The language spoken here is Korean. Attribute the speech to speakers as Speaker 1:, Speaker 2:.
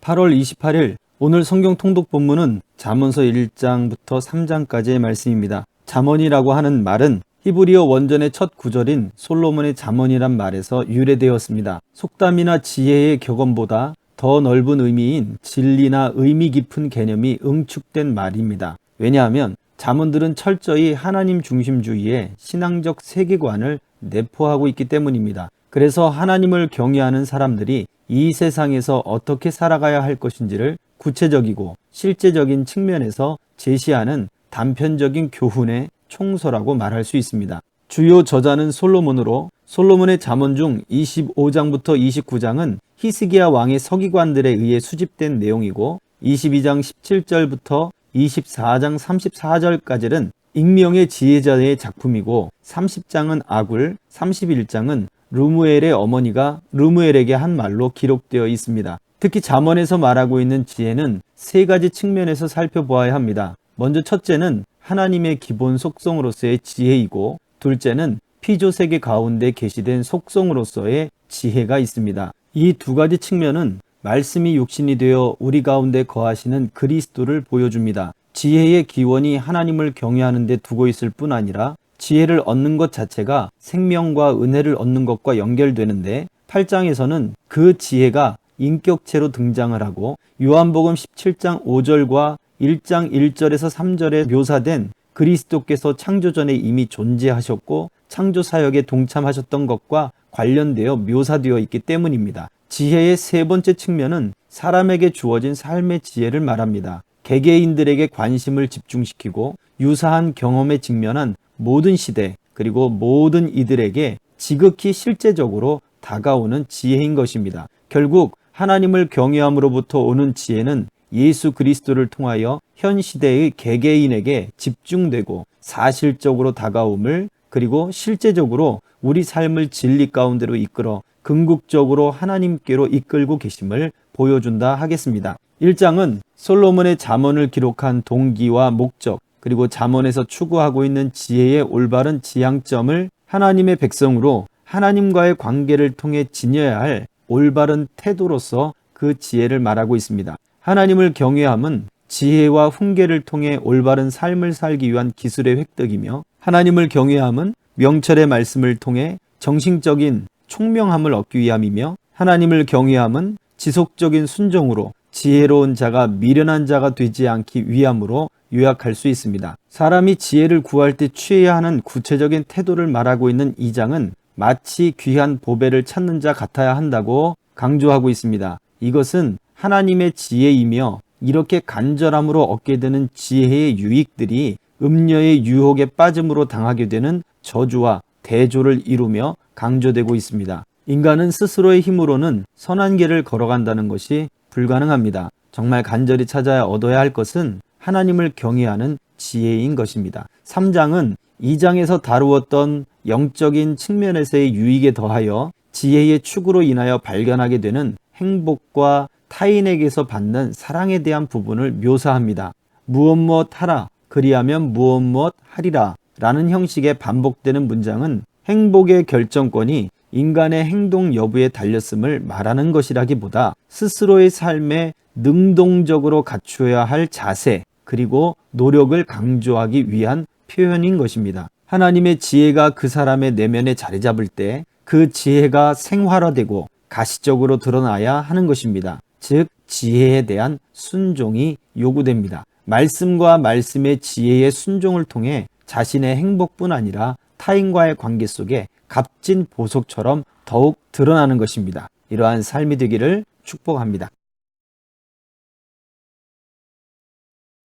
Speaker 1: 8월 28일 오늘 성경 통독 본문은 잠언서 1장부터 3장까지의 말씀입니다. 잠언이라고 하는 말은 히브리어 원전의 첫 구절인 솔로몬의 잠언이란 말에서 유래되었습니다. 속담이나 지혜의 격언보다 더 넓은 의미인 진리나 의미 깊은 개념이 응축된 말입니다. 왜냐하면 잠언들은 철저히 하나님 중심주의의 신앙적 세계관을 내포하고 있기 때문입니다. 그래서 하나님을 경외하는 사람들이 이 세상에서 어떻게 살아가야 할 것인지를 구체적이고 실제적인 측면에서 제시하는 단편적인 교훈의 총서라고 말할 수 있습니다. 주요 저자는 솔로몬으로 솔로몬의 잠언 중 25장부터 29장은 히스기야 왕의 서기관들에 의해 수집된 내용이고 22장 17절부터 24장 34절까지는 익명의 지혜자의 작품이고 30장은 아굴, 31장은 르무엘의 어머니가 르무엘에게 한 말로 기록되어 있습니다. 특히 잠언에서 말하고 있는 지혜는 세 가지 측면에서 살펴보아야 합니다. 먼저 첫째는 하나님의 기본 속성으로서의 지혜이고 둘째는 피조세계 가운데 계시된 속성으로서의 지혜가 있습니다. 이 두 가지 측면은 말씀이 육신이 되어 우리 가운데 거하시는 그리스도를 보여줍니다. 지혜의 기원이 하나님을 경외하는 데 두고 있을 뿐 아니라 지혜를 얻는 것 자체가 생명과 은혜를 얻는 것과 연결되는데 8장에서는 그 지혜가 인격체로 등장을 하고 요한복음 17장 5절과 1장 1절에서 3절에 묘사된 그리스도께서 창조 전에 이미 존재하셨고 창조 사역에 동참하셨던 것과 관련되어 묘사되어 있기 때문입니다. 지혜의 세 번째 측면은 사람에게 주어진 삶의 지혜를 말합니다. 개개인들에게 관심을 집중시키고 유사한 경험에 직면한 모든 시대 그리고 모든 이들에게 지극히 실제적으로 다가오는 지혜인 것입니다. 결국 하나님을 경외함으로부터 오는 지혜는 예수 그리스도를 통하여 현 시대의 개개인에게 집중되고 사실적으로 다가옴을 그리고 실제적으로 우리 삶을 진리 가운데로 이끌어 궁극적으로 하나님께로 이끌고 계심을 보여준다 하겠습니다. 1장은 솔로몬의 잠언을 기록한 동기와 목적 그리고 잠언에서 추구하고 있는 지혜의 올바른 지향점을 하나님의 백성으로 하나님과의 관계를 통해 지녀야 할 올바른 태도로서 그 지혜를 말하고 있습니다. 하나님을 경외함은 지혜와 훈계를 통해 올바른 삶을 살기 위한 기술의 획득이며 하나님을 경외함은 명철의 말씀을 통해 정신적인 총명함을 얻기 위함이며 하나님을 경외함은 지속적인 순종으로 지혜로운 자가 미련한 자가 되지 않기 위함으로 요약할 수 있습니다. 사람이 지혜를 구할 때 취해야 하는 구체적인 태도를 말하고 있는 2장은 마치 귀한 보배를 찾는 자 같아야 한다고 강조하고 있습니다. 이것은 하나님의 지혜이며 이렇게 간절함으로 얻게 되는 지혜의 유익들이 음녀의 유혹에 빠짐으로 당하게 되는 저주와 대조를 이루며 강조되고 있습니다. 인간은 스스로의 힘으로는 선한 길을 걸어간다는 것이 불가능합니다. 정말 간절히 찾아야 얻어야 할 것은 하나님을 경외하는 지혜인 것입니다. 3장은 2장에서 다루었던 영적인 측면에서의 유익에 더하여 지혜의 축으로 인하여 발견하게 되는 행복과 타인에게서 받는 사랑에 대한 부분을 묘사합니다. 무엇 하라 그리하면 무엇 하리라 라는 형식의 반복되는 문장은 행복의 결정권이 인간의 행동 여부에 달렸음을 말하는 것이라기보다 스스로의 삶에 능동적으로 갖추어야 할 자세 그리고 노력을 강조하기 위한 표현인 것입니다. 하나님의 지혜가 그 사람의 내면에 자리 잡을 때 그 지혜가 생활화되고 가시적으로 드러나야 하는 것입니다. 즉 지혜에 대한 순종이 요구됩니다. 말씀과 말씀의 지혜의 순종을 통해 자신의 행복뿐 아니라 타인과의 관계 속에 값진 보석처럼 더욱 드러나는 것입니다. 이러한 삶이 되기를 축복합니다.